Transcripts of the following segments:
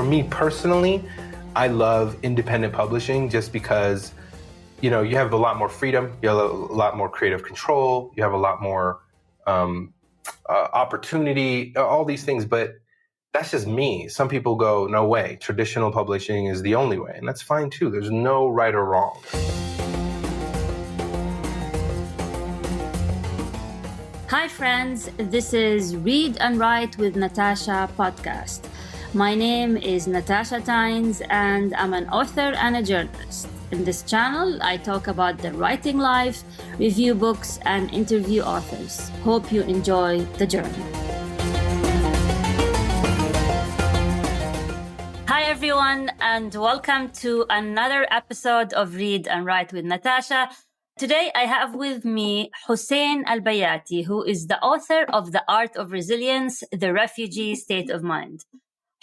me personally, I love independent publishing just because, you have a lot more freedom, you have a lot more creative control, you have a lot more opportunity, all these things. But that's just me. Some people go, no way, traditional publishing is the only way. And that's fine too. There's no right or wrong. Hi friends, this is Read and Write with Natasha podcast. My name is Natasha Tynes and I'm an author and a journalist. In this channel, I talk about the writing life, review books, and interview authors. Hope you enjoy the journey. Hi everyone, and welcome to another episode of Read and Write with Natasha. Today I have with me Hussein Al-Baiaty, who is the author of The Art of Resilience, The Refugee State of Mind.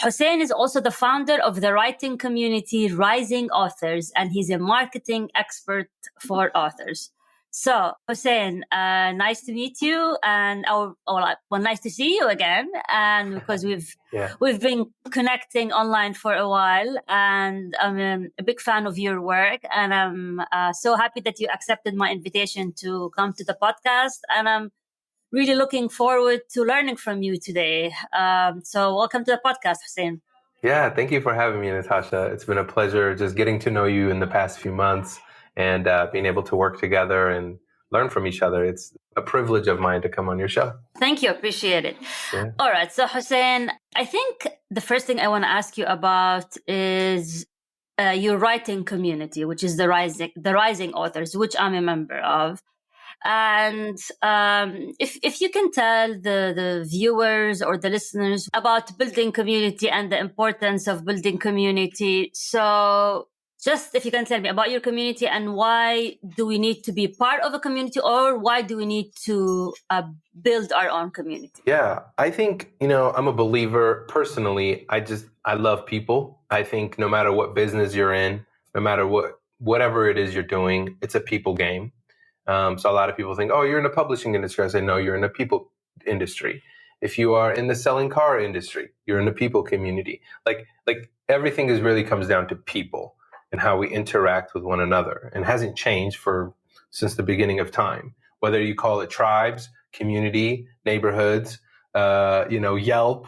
Hussein is also the founder of the writing community Rising Authors, and he's a marketing expert for authors. So, Hussein, nice to meet you, and nice to see you again. And because we've been connecting online for a while, and I'm a big fan of your work, and I'm so happy that you accepted my invitation to come to the podcast, and I'm really looking forward to learning from you today. So welcome to the podcast, Hussein. Yeah, thank you for having me, Natasha. It's been a pleasure just getting to know you in the past few months and being able to work together and learn from each other. It's a privilege of mine to come on your show. Thank you. Appreciate it. Yeah. All right. So, Hussein, I think the first thing I want to ask you about is your writing community, which is the Rising Authors, which I'm a member of. And if you can tell the viewers or the listeners about building community and the importance of building community. So just if you can tell me about your community and why do we need to be part of a community, or why do we need to build our own community? Yeah, I think, I'm a believer personally. I love people. I think no matter what business you're in, no matter whatever it is you're doing, it's a people game. So a lot of people think, oh, you're in the publishing industry. I say, no, you're in the people industry. If you are in the selling car industry, you're in the people community. Like everything really comes down to people and how we interact with one another, and hasn't changed since the beginning of time. Whether you call it tribes, community, neighborhoods, Yelp,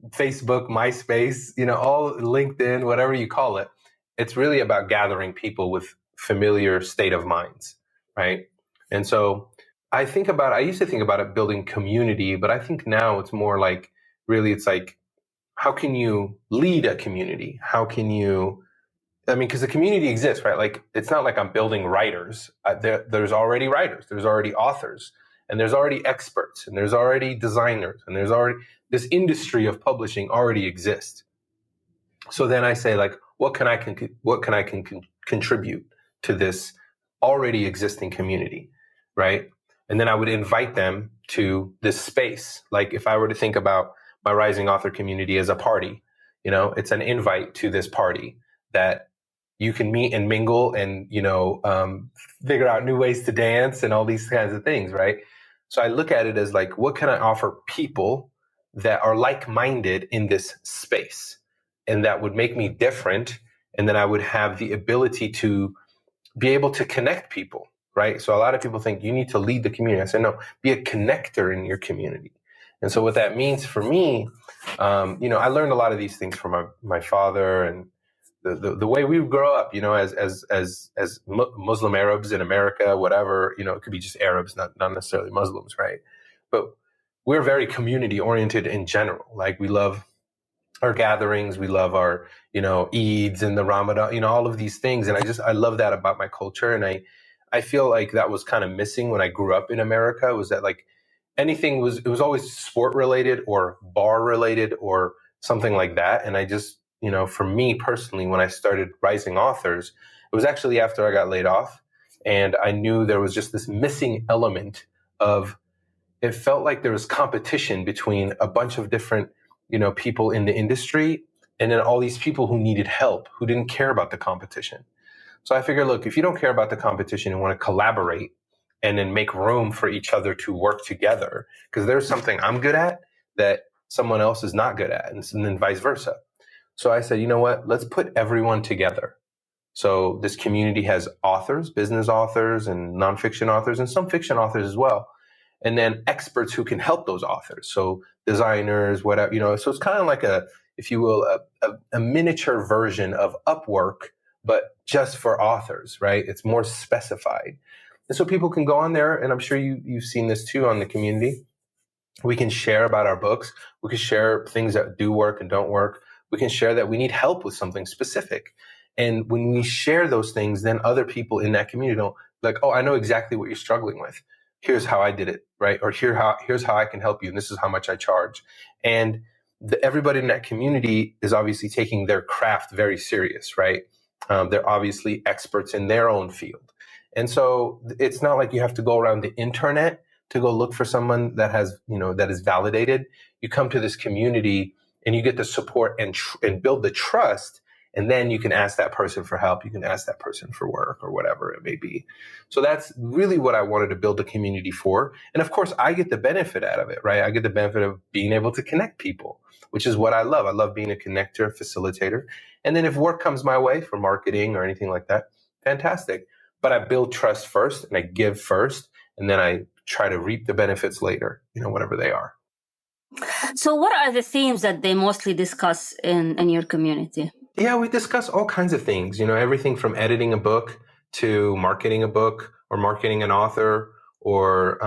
Facebook, MySpace, all LinkedIn, whatever you call it, it's really about gathering people with familiar state of minds, right? And so I used to think about it building community, but I think now it's more like, really, it's like, how can you lead a community? How can you, because the community exists, right? Like, it's not like I'm building writers. There's already writers, there's already authors, and there's already experts, and there's already designers, and there's already this industry of publishing already exists. So then I say, like, what can I contribute to this already existing community, right? And then I would invite them to this space. Like, if I were to think about my Rising Author community as a party, it's an invite to this party that you can meet and mingle and, figure out new ways to dance and all these kinds of things, right? So I look at it as like, what can I offer people that are like-minded in this space and that would make me different? And then I would have the ability to be able to connect people, right? So a lot of people think you need to lead the community. I say, no, be a connector in your community. And so what that means for me, I learned a lot of these things from my father, and the way we grow up, as Muslim Arabs in America, whatever, it could be just Arabs, not necessarily Muslims, right? But we're very community oriented in general. Like, we love our gatherings, we love our, Eids and the Ramadan, all of these things. And I love that about my culture. And I feel like that was kind of missing when I grew up in America, was that like it was always sport related or bar related or something like that. And I just, for me personally, when I started Rising Authors, it was actually after I got laid off. And I knew there was just this missing element of, it felt like there was competition between a bunch of different people in the industry, and then all these people who needed help, who didn't care about the competition. So I figured, look, if you don't care about the competition and want to collaborate and then make room for each other to work together, because there's something I'm good at that someone else is not good at, and then vice versa. So I said, you know what? Let's put everyone together. So this community has authors, business authors and nonfiction authors, and some fiction authors as well. And then experts who can help those authors. So designers, whatever, so it's kind of like if you will, a miniature version of Upwork, but just for authors, right? It's more specified. And so people can go on there, and I'm sure you've seen this too on the community. We can share about our books. We can share things that do work and don't work. We can share that we need help with something specific. And when we share those things, then other people in that community don't like, oh, I know exactly what you're struggling with. Here's how I did it, right? Or here's how I can help you. And this is how much I charge. And everybody in that community is obviously taking their craft very serious, right? They're obviously experts in their own field. And so it's not like you have to go around the internet to go look for someone that has, that is validated. You come to this community and you get the support and build the trust. And then you can ask that person for help. You can ask that person for work or whatever it may be. So that's really what I wanted to build a community for. And of course, I get the benefit out of it, right? I get the benefit of being able to connect people, which is what I love. I love being a connector, facilitator. And then if work comes my way for marketing or anything like that, fantastic. But I build trust first and I give first. And then I try to reap the benefits later, whatever they are. So what are the themes that they mostly discuss in your community? Yeah, we discuss all kinds of things, everything from editing a book to marketing a book or marketing an author or,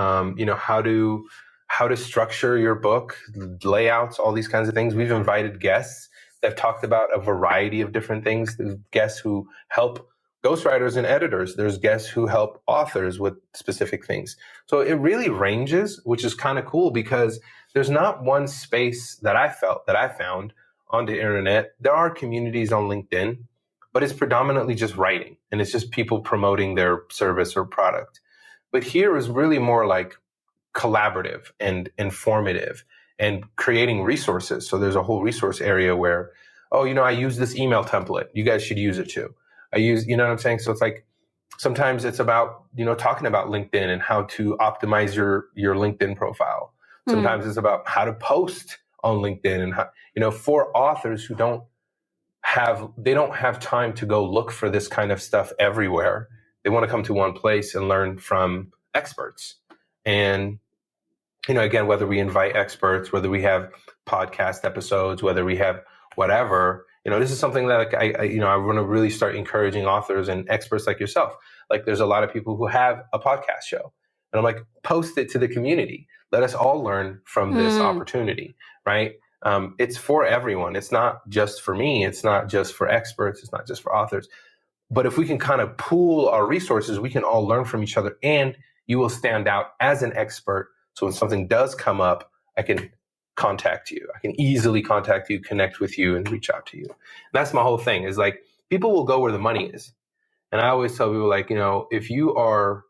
how to structure your book, layouts, all these kinds of things. We've invited guests that have talked about a variety of different things. There's guests who help ghostwriters and editors. There's guests who help authors with specific things. So it really ranges, which is kind of cool because there's not one space that I found on the internet. There are communities on LinkedIn, but it's predominantly just writing and it's just people promoting their service or product. But here is really more like collaborative and informative and creating resources. So there's a whole resource area where, I use this email template. You guys should use it too. I use, you know what I'm saying? So it's like, sometimes it's about, talking about LinkedIn and how to optimize your LinkedIn profile. Sometimes it's about how to post on LinkedIn and how, for authors who don't have time to go look for this kind of stuff everywhere. They want to come to one place and learn from experts. And, again, whether we invite experts, whether we have podcast episodes, whether we have whatever, this is something that I want to really start encouraging authors and experts like yourself. Like there's a lot of people who have a podcast show and I'm like, post it to the community. Let us all learn from this opportunity, right? It's for everyone. It's not just for me. It's not just for experts. It's not just for authors. But if we can kind of pool our resources, we can all learn from each other and you will stand out as an expert. So when something does come up, I can contact you. I can easily contact you, connect with you, and reach out to you. And that's my whole thing is like, people will go where the money is. And I always tell people like, if you are,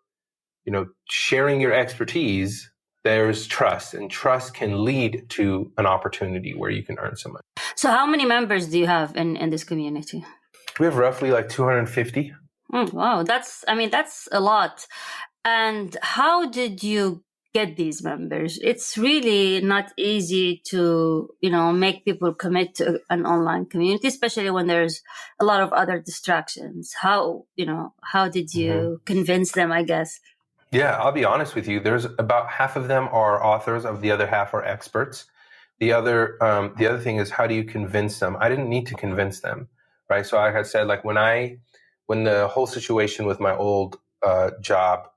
sharing your expertise, there's trust, and trust can lead to an opportunity where you can earn some money. So how many members do you have in this community? We have roughly like 250. Wow, that's a lot. And how did you get these members? It's really not easy to, make people commit to an online community, especially when there's a lot of other distractions. How did you convince them, I guess? Yeah, I'll be honest with you. There's about half of them are authors, of the other half are experts. The other thing is, how do you convince them? I didn't need to convince them, right? So like I said, like when the whole situation with my old job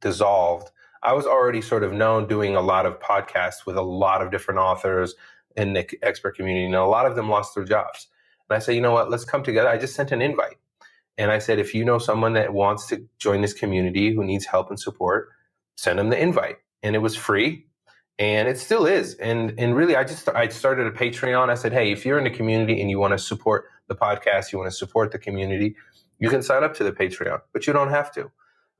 dissolved, I was already sort of known doing a lot of podcasts with a lot of different authors in the expert community, and a lot of them lost their jobs. And I said, you know what? Let's come together. I just sent an invite. And I said, if you know someone that wants to join this community who needs help and support, send them the invite. And it was free. And it still is. And really, I started a Patreon. I said, hey, if you're in the community and you want to support the podcast, you want to support the community, you can sign up to the Patreon, but you don't have to.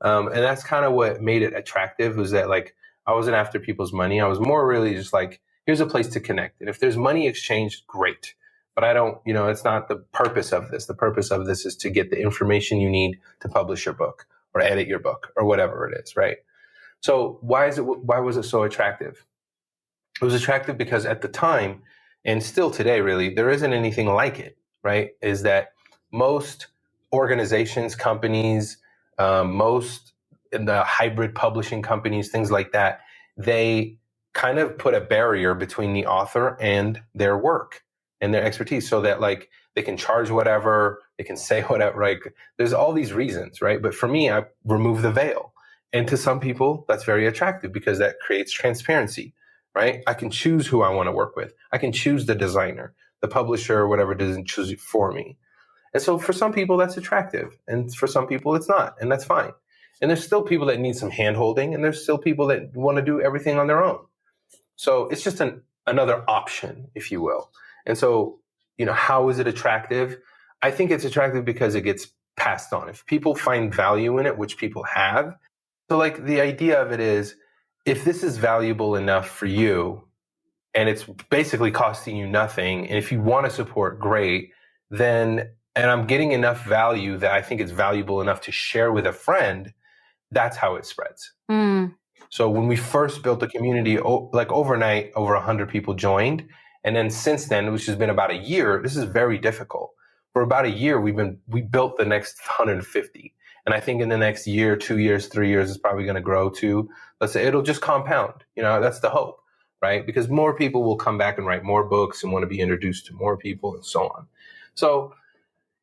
And that's kind of what made it attractive, was that like, I wasn't after people's money. I was more really just like, here's a place to connect. And if there's money exchanged, great. But I don't, it's not the purpose of this. The purpose of this is to get the information you need to publish your book or edit your book or whatever it is, right? So why was it so attractive? It was attractive because at the time, and still today, really, there isn't anything like it, right? Is that most organizations, companies, most in the hybrid publishing companies, things like that, they kind of put a barrier between the author and their work and their expertise so that like they can charge whatever, they can say whatever, right? There's all these reasons, right? But for me, I remove the veil. And to some people, that's very attractive because that creates transparency, right? I can choose who I want to work with. I can choose the designer, the publisher, or whatever doesn't choose it for me. And so for some people, that's attractive. And for some people, it's not. And that's fine. And there's still people that need some hand holding. And there's still people that want to do everything on their own. So it's just another option, if you will. And so, how is it attractive? I think it's attractive because it gets passed on. If people find value in it, which people have. So like the idea of it is, if this is valuable enough for you and it's basically costing you nothing, and if you want to support, great, then, and I'm getting enough value that I think it's valuable enough to share with a friend, that's how it spreads. So when we first built the community, like overnight, over 100 people joined. And then since then, which has been about a year, this is very difficult. For about a year, we built the next 150. And I think in the next year, 2 years, 3 years, it's probably going to grow to, let's say, it'll just compound. That's the hope, right? Because more people will come back and write more books and want to be introduced to more people and so on. So,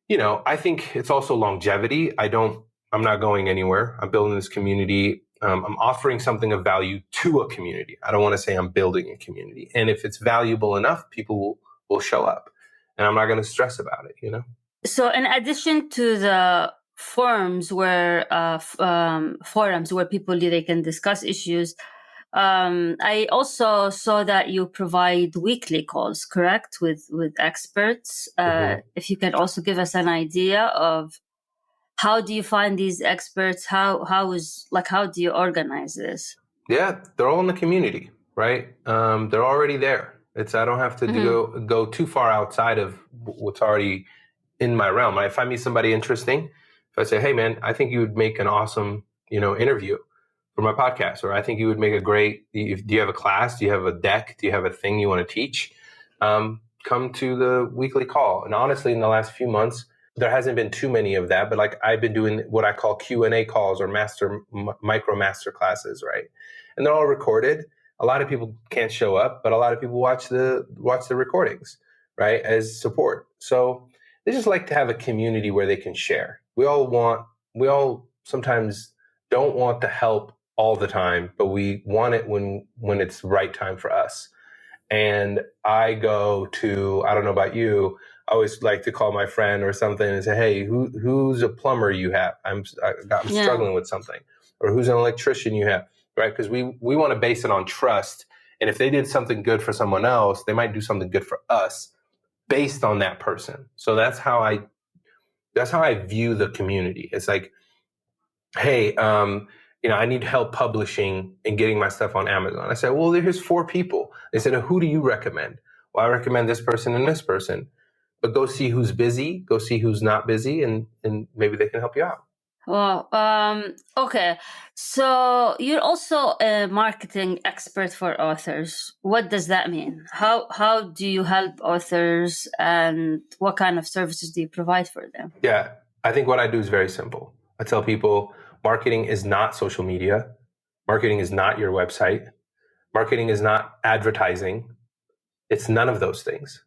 I think it's also longevity. I'm not going anywhere. I'm building this community. I'm offering something of value to a community. I don't want to say I'm building a community. And if it's valuable enough, people will show up. And I'm not going to stress about it, So in addition to the forums where people they can discuss issues, I also saw that you provide weekly calls, correct, with experts. If you can also give us an idea of how do you find these experts? How do you organize this? Yeah, they're all in the community, right? They're already there. I don't have to go too far outside of what's already in my realm. If I meet somebody interesting, if I say, hey man, I think you would make an awesome, interview for my podcast, or I think you would make a great, do you have a class? Do you have a deck? Do you have a thing you want to teach? Come to the weekly call. And honestly, in the last few months, there hasn't been too many of that, but like I've been doing what I call Q&A calls or micro master classes, right? And they're all recorded. A lot of people can't show up, but a lot of people watch the recordings, right, as support. So they just like to have a community where they can share. We all sometimes don't want the help all the time, but we want it when it's the right time for us. And I don't know about you, I always like to call my friend or something and say, hey, who's a plumber you have? I'm struggling with something. Or who's an electrician you have, right? Because we want to base it on trust. And if they did something good for someone else, they might do something good for us based on that person. So that's how I view the community. It's like, hey, I need help publishing and getting my stuff on Amazon. I said, well, here's 4 people. They said, who do you recommend? Well, I recommend this person and this person. But go see who's busy, go see who's not busy, and maybe they can help you out. Well, okay. So you're also a marketing expert for authors. What does that mean? How do you help authors, and what kind of services do you provide for them? Yeah, I think what I do is very simple. I tell people marketing is not social media. Marketing is not your website. Marketing is not advertising. It's none of those things.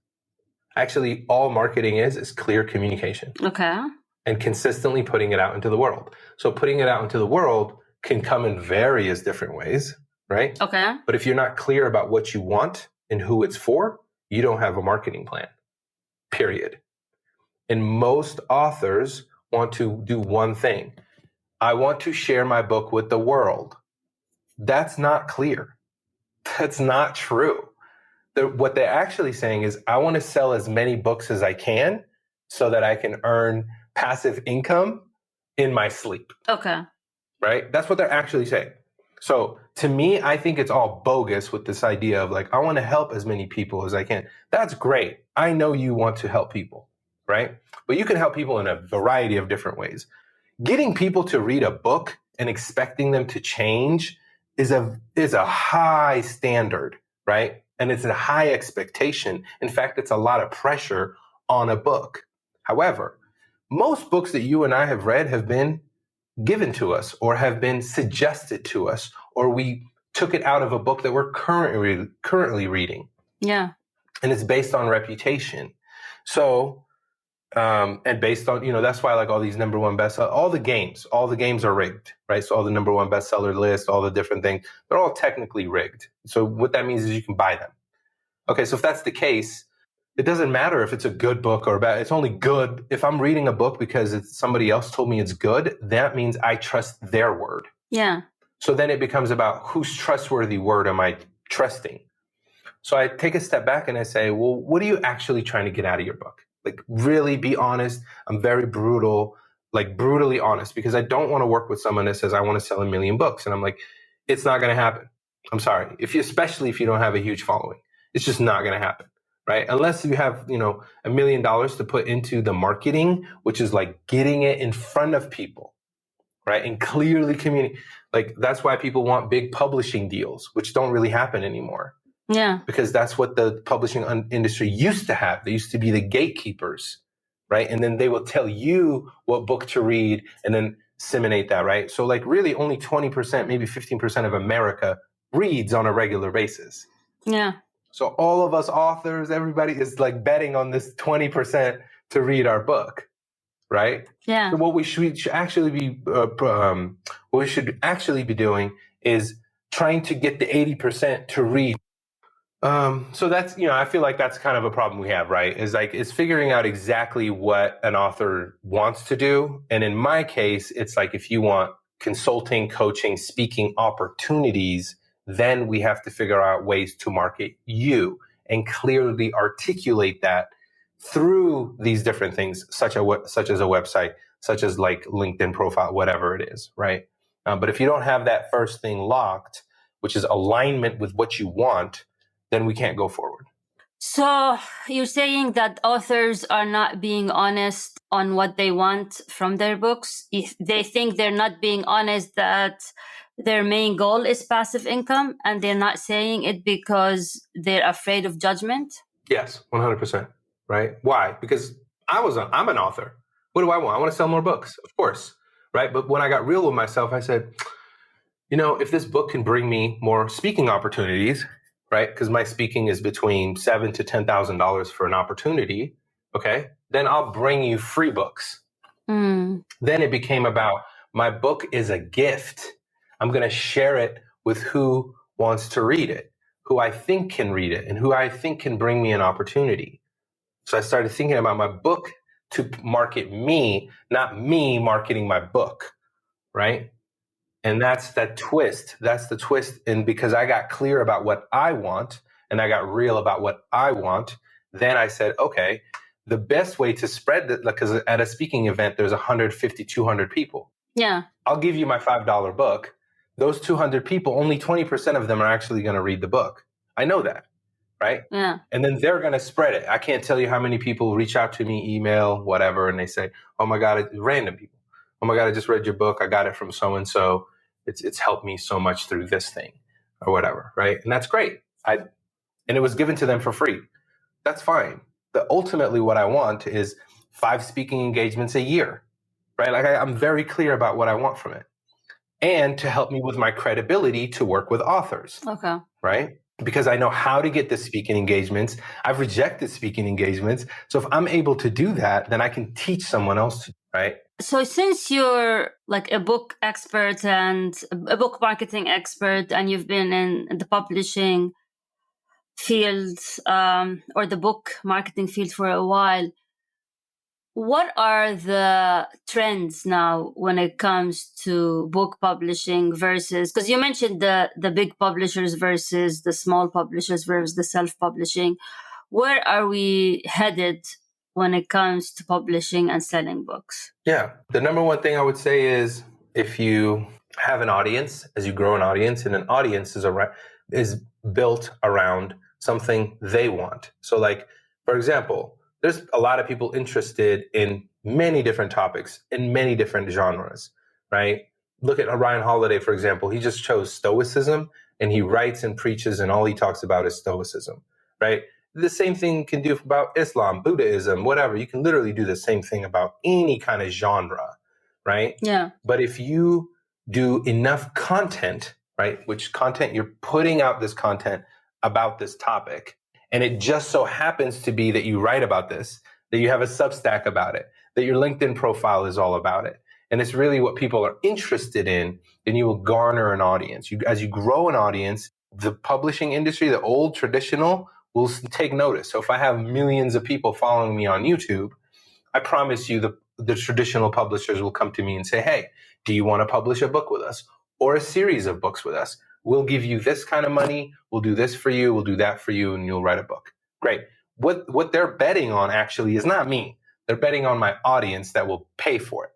Actually, all marketing is clear communication. Okay. And consistently putting it out into the world. So putting it out into the world can come in various different ways, right? Okay. But if you're not clear about what you want and who it's for, you don't have a marketing plan, period. And most authors want to do one thing. I want to share my book with the world. That's not clear. That's not true. What they're actually saying is, I want to sell as many books as I can so that I can earn passive income in my sleep. Okay. Right? That's what they're actually saying. So to me, I think it's all bogus with this idea of like, I want to help as many people as I can. That's great. I know you want to help people, right? But you can help people in a variety of different ways. Getting people to read a book and expecting them to change is a high standard, right? And it's a high expectation. In fact, it's a lot of pressure on a book. However, most books that you and I have read have been given to us or have been suggested to us, or we took it out of a book that we're currently reading. Yeah. And it's based on reputation. So, and based on, that's why like all these number one bestsellers, all the games are rigged, right? So all the number one bestseller list, all the different things, they're all technically rigged. So what that means is you can buy them. Okay, so if that's the case, it doesn't matter if it's a good book or bad. It's only good. If I'm reading a book because somebody else told me it's good, that means I trust their word. Yeah. So then it becomes about whose trustworthy word am I trusting? So I take a step back and I say, well, what are you actually trying to get out of your book? Like, really be honest. I'm very brutal, like brutally honest, because I don't want to work with someone that says, I want to sell 1 million books. And I'm like, it's not going to happen. I'm sorry. Especially if you don't have a huge following, it's just not going to happen. Right? Unless you have, $1 million to put into the marketing, which is like getting it in front of people, right? And clearly communicate. Like, that's why people want big publishing deals, which don't really happen anymore. Yeah. Because that's what the publishing industry used to have. They used to be the gatekeepers, right? And then they will tell you what book to read and then disseminate that, right? So like really only 20%, maybe 15% of America reads on a regular basis. Yeah. So all of us authors, everybody is like betting on this 20% to read our book, right? Yeah. So what we should actually be doing is trying to get the 80% to read. So that's, I feel like that's kind of a problem we have, right? It's figuring out exactly what an author wants to do. And in my case, it's like, if you want consulting, coaching, speaking opportunities, then we have to figure out ways to market you and clearly articulate that through these different things, such as a website, such as like LinkedIn profile, whatever it is, right? But if you don't have that first thing locked, which is alignment with what you want, then we can't go forward. So you're saying that authors are not being honest on what they want from their books? If they think they're not being honest, that their main goal is passive income, and they're not saying it because they're afraid of judgment? Yes, 100%. Right? Why? Because I'm an author. What do I want? I want to sell more books, of course. Right? But when I got real with myself, I said, if this book can bring me more speaking opportunities, right? Because my speaking is between $7,000 to $10,000 for an opportunity. Okay. Then I'll bring you free books. Then it became about, my book is a gift. I'm going to share it with who wants to read it, who I think can read it, and who I think can bring me an opportunity. So I started thinking about my book to market me, not me marketing my book. Right. And that's that twist. That's the twist. And because I got clear about what I want and I got real about what I want, then I said, okay, the best way to spread that, because at a speaking event, there's 150, 200 people. Yeah. I'll give you my $5 book. Those 200 people, only 20% of them are actually going to read the book. I know that. Right. Yeah. And then they're going to spread it. I can't tell you how many people reach out to me, email, whatever. And they say, oh my God, it's random people. Oh my God, I just read your book. I got it from so-and-so. It's helped me so much through this thing or whatever. Right. And that's great. And it was given to them for free. That's fine. Ultimately what I want is 5 speaking engagements a year. Right. Like I'm very clear about what I want from it, and to help me with my credibility to work with authors. Okay. Right. Because I know how to get the speaking engagements. I've rejected speaking engagements. So if I'm able to do that, then I can teach someone else to, right? So since you're like a book expert and a book marketing expert, and you've been in the publishing field or the book marketing field for a while, what are the trends now when it comes to book publishing versus, because you mentioned the big publishers versus the small publishers versus the self-publishing. Where are we headed when it comes to publishing and selling books? Yeah. The number one thing I would say is, if you have an audience, as you grow an audience, and an audience is built around something they want. So like, for example, there's a lot of people interested in many different topics in many different genres, right? Look at Ryan Holiday, for example. He just chose stoicism and he writes and preaches and all he talks about is stoicism, right? The same thing you can do about Islam, Buddhism, whatever. You can literally do the same thing about any kind of genre, right? Yeah. But if you do enough content, right, which content you're putting out this content about this topic, and it just so happens to be that you write about this, that you have a Substack about it, that your LinkedIn profile is all about it, and it's really what people are interested in, then you will garner an audience. As you grow an audience, the publishing industry, the old traditional, will take notice. So if I have millions of people following me on YouTube, I promise you the traditional publishers will come to me and say, hey, do you want to publish a book with us or a series of books with us? We'll give you this kind of money. We'll do this for you. We'll do that for you. And you'll write a book. Great. What they're betting on actually is not me. They're betting on my audience that will pay for it,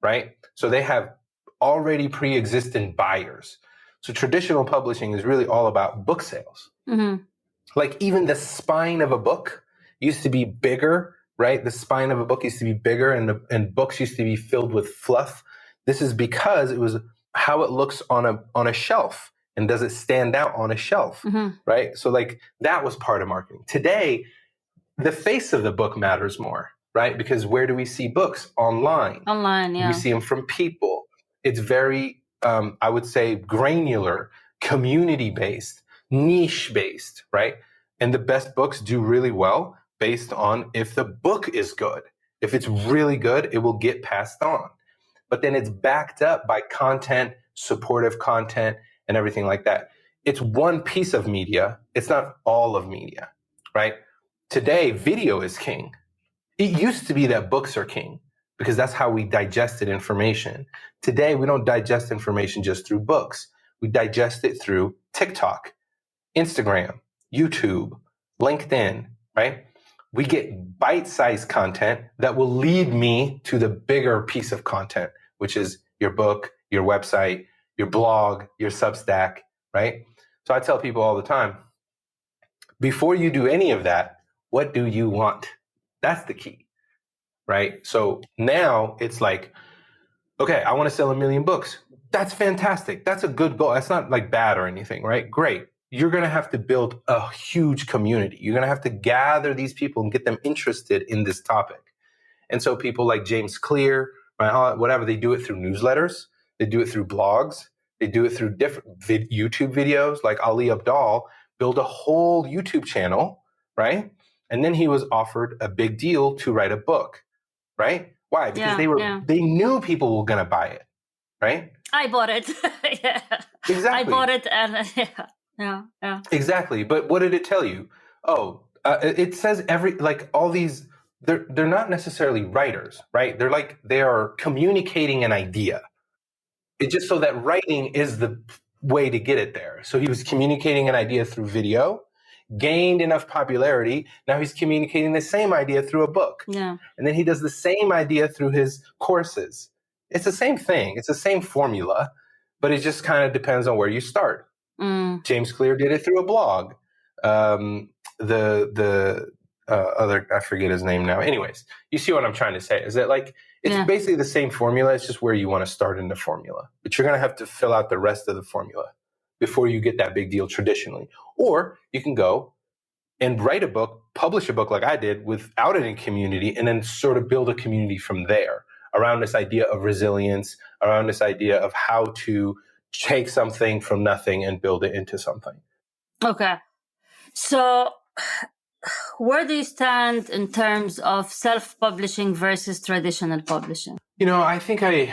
right? So they have already pre-existing buyers. So traditional publishing is really all about book sales. Mm-hmm. Like even the spine of a book used to be bigger, right? The spine of a book used to be bigger and books used to be filled with fluff. This is because it was how it looks on a shelf, and does it stand out on a shelf, right? So like that was part of marketing. Today, the face of the book matters more, right? Because where do we see books? Online. Online, yeah. We see them from people. It's very, I would say, granular, community-based, niche-based, right? And the best books do really well based on if the book is good. If it's really good, it will get passed on. But then it's backed up by content, supportive content, and everything like that. It's one piece of media. It's not all of media, right? Today, video is king. It used to be that books are king because that's how we digested information. Today, we don't digest information just through books. We digest it through TikTok, Instagram, YouTube, LinkedIn, right? We get bite-sized content that will lead me to the bigger piece of content, which is your book, your website, your blog, your Substack, right? So I tell people all the time, before you do any of that, what do you want? That's the key, right? So now it's like, okay, I want to sell 1 million books. That's fantastic. That's a good goal. That's not like bad or anything, right? Great. You're going to have to build a huge community. You're going to have to gather these people and get them interested in this topic. And so people like James Clear, right, whatever, they do it through newsletters. They do it through blogs. They do it through different YouTube videos. Like Ali Abdaal built a whole YouTube channel, right? And then he was offered a big deal to write a book, right? Why? Because they knew people were going to buy it, right? I bought it. Yeah. Exactly. I bought it and yeah. Exactly. But what did it tell you? Oh, it says all these, they're not necessarily writers, right? They are communicating an idea. It's just so that writing is the way to get it there. So he was communicating an idea through video, gained enough popularity. Now he's communicating the same idea through a book. Yeah. And then he does the same idea through his courses. It's the same thing. It's the same formula, but it just kind of depends on where you start. James Clear did it through a blog. The other, I forget his name now. Anyways, you see what I'm trying to say is that it's basically the same formula. It's just where you want to start in the formula, but you're going to have to fill out the rest of the formula before you get that big deal traditionally. Or you can go and write a book, publish a book like I did without any community, and then sort of build a community from there around this idea of resilience, around this idea of how to take something from nothing and build it into something. Okay. So where do you stand in terms of self-publishing versus traditional publishing? I think I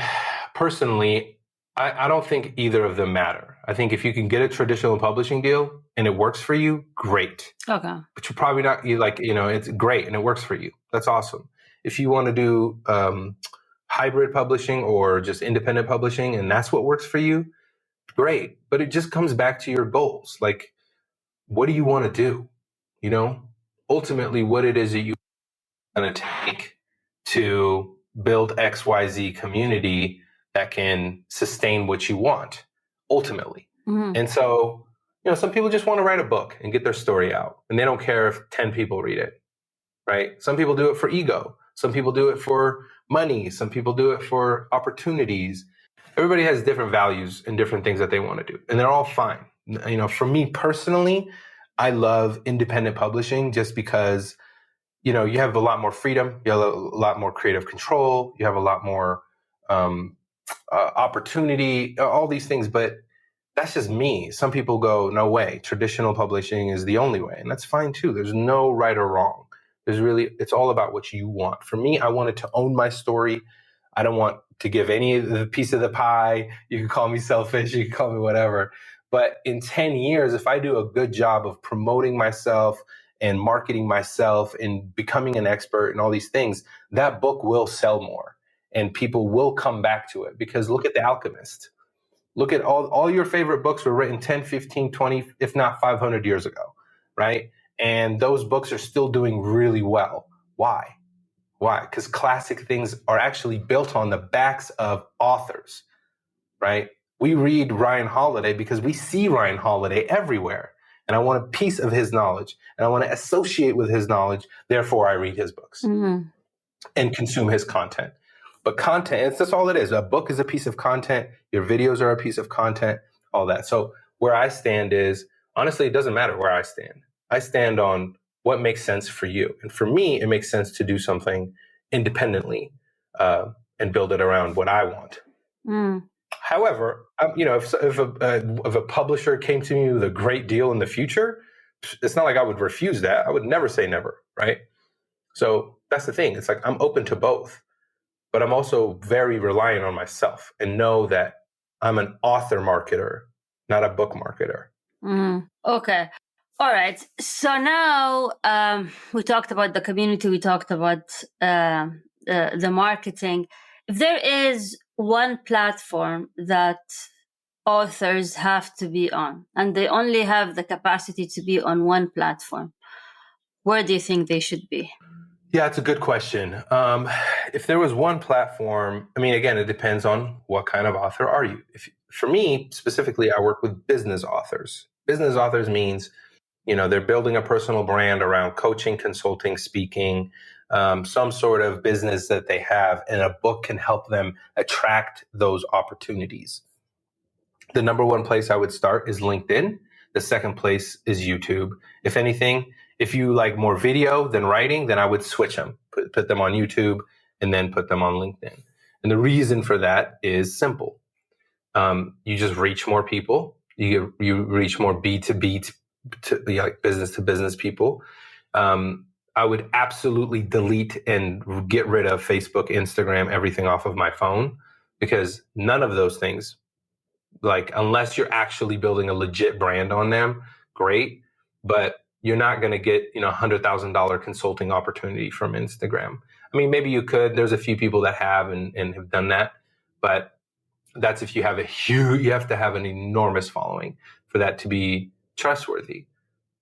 don't think either of them matter. I think if you can get a traditional publishing deal and it works for you, great. Okay. But you're probably not, it's great and it works for you. That's awesome. If you want to do hybrid publishing or just independent publishing and that's what works for you, great. But it just comes back to your goals. Like, what do you want to do? Ultimately what it is that you want to take to build XYZ community that can sustain what you want ultimately. Mm-hmm. And so, some people just want to write a book and get their story out and they don't care if 10 people read it, right? Some people do it for ego. Some people do it for money. Some people do it for opportunities. Everybody has different values and different things that they want to do, and they're all fine. For me personally, I love independent publishing just because, you have a lot more freedom, you have a lot more creative control, you have a lot more opportunity, all these things. But that's just me. Some people go, no way, traditional publishing is the only way. And that's fine too. There's no right or wrong. It's all about what you want. For me, I wanted to own my story. I don't want to give any of the piece of the pie. You can call me selfish, you can call me whatever. But in 10 years, if I do a good job of promoting myself and marketing myself and becoming an expert and all these things, that book will sell more and people will come back to it. Because look at The Alchemist. Look at all your favorite books were written 10, 15, 20, if not 500 years ago, right? And those books are still doing really well. Why? Why? Because classic things are actually built on the backs of authors, right? We read Ryan Holiday because we see Ryan Holiday everywhere. And I want a piece of his knowledge. And I want to associate with his knowledge. Therefore, I read his books and consume his content. But content, that's all it is. A book is a piece of content. Your videos are a piece of content, all that. So where I stand is, honestly, it doesn't matter where I stand. I stand on what makes sense for you. And for me, it makes sense to do something independently and build it around what I want. However, if a publisher came to me with a great deal in the future, it's not like I would refuse that. I would never say never, right? So that's the thing. It's like I'm open to both. But I'm also very reliant on myself and know that I'm an author marketer, not a book marketer. Okay. All right. So now we talked about the community. We talked about the marketing. If there is one platform that authors have to be on, and they only have the capacity to be on one platform, where do you think they should be? Yeah, it's a good question. If there was one platform, again, it depends on what kind of author are you. For me, specifically, I work with business authors. Business authors means, they're building a personal brand around coaching, consulting, speaking, some sort of business that they have, and a book can help them attract those opportunities. The number one place I would start is LinkedIn. The second place is YouTube. If anything, if you like more video than writing, then I would switch them, put them on YouTube and then put them on LinkedIn. And the reason for that is simple. You just reach more people. You reach more B2B, like business to business people. I would absolutely delete and get rid of Facebook, Instagram, everything off of my phone, because none of those things, like, unless you're actually building a legit brand on them, great. But you're not going to get, $100,000 consulting opportunity from Instagram. Maybe you could. There's a few people that have and have done that, but that's if you have you have to have an enormous following for that to be trustworthy.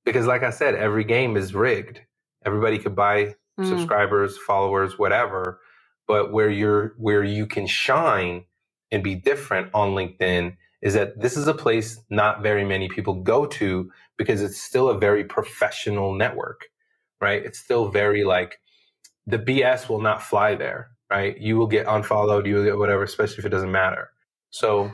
Because like I said, every game is rigged. Everybody could buy subscribers, followers, whatever. But where you can shine and be different on LinkedIn is that this is a place not very many people go to because it's still a very professional network, right? It's still very like, the BS will not fly there, right? You will get unfollowed, you will get whatever, especially if it doesn't matter. So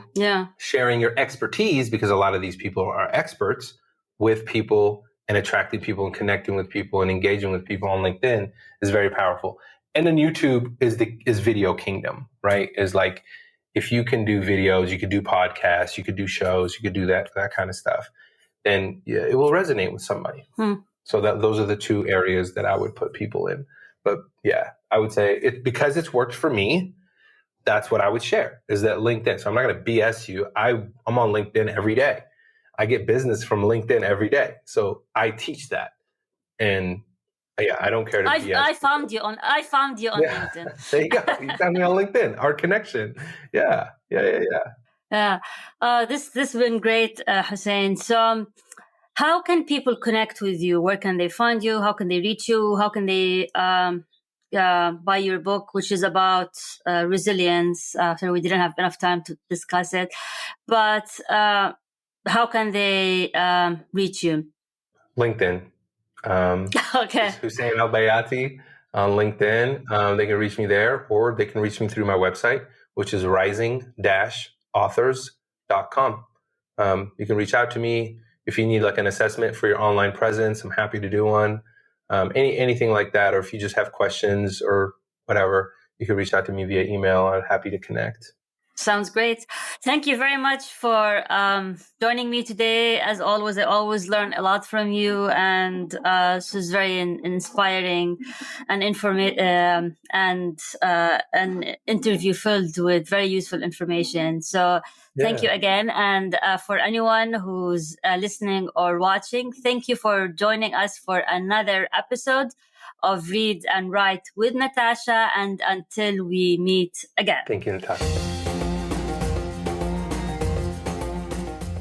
sharing your expertise, because a lot of these people are experts, with people and attracting people and connecting with people and engaging with people on LinkedIn is very powerful. And then YouTube is video kingdom, right? Is like, if you can do videos, you could do podcasts, you could do shows, you could do that kind of stuff, then it will resonate with somebody. So those are the two areas that I would put people in. But yeah, I would say because it's worked for me, that's what I would share, is that LinkedIn. So I'm not going to BS you. I'm on LinkedIn every day. I get business from LinkedIn every day. So I teach that. And yeah, I don't care to BS. I found you on LinkedIn. There you go. You found me on LinkedIn. Our connection. Yeah. This has been great, Hussein. So how can people connect with you? Where can they find you? How can they reach you? How can they buy your book, which is about resilience? So we didn't have enough time to discuss it. But how can they reach you? LinkedIn. Okay. Hussein Al-Baiaty on LinkedIn. They can reach me there, or they can reach me through my website, which is rising-authors.com. You can reach out to me. If you need like an assessment for your online presence, I'm happy to do one. Anything like that, or if you just have questions or whatever, you can reach out to me via email. I'm happy to connect. Sounds great. Thank you very much for joining me today. As always, I always learn a lot from you, and this is very inspiring and an interview filled with very useful information. So thank you again. And for anyone who's listening or watching, thank you for joining us for another episode of Read and Write with Natasha. And until we meet again. Thank you, Natasha.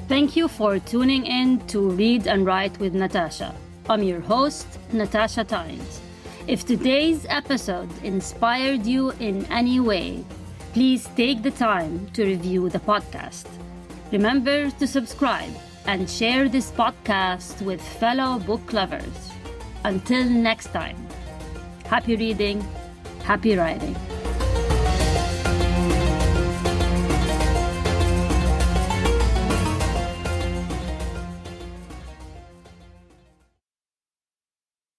Thank you for tuning in to Read and Write with Natasha. I'm your host, Natasha Tynes. If today's episode inspired you in any way, please take the time to review the podcast. Remember to subscribe and share this podcast with fellow book lovers. Until next time, happy reading, happy writing.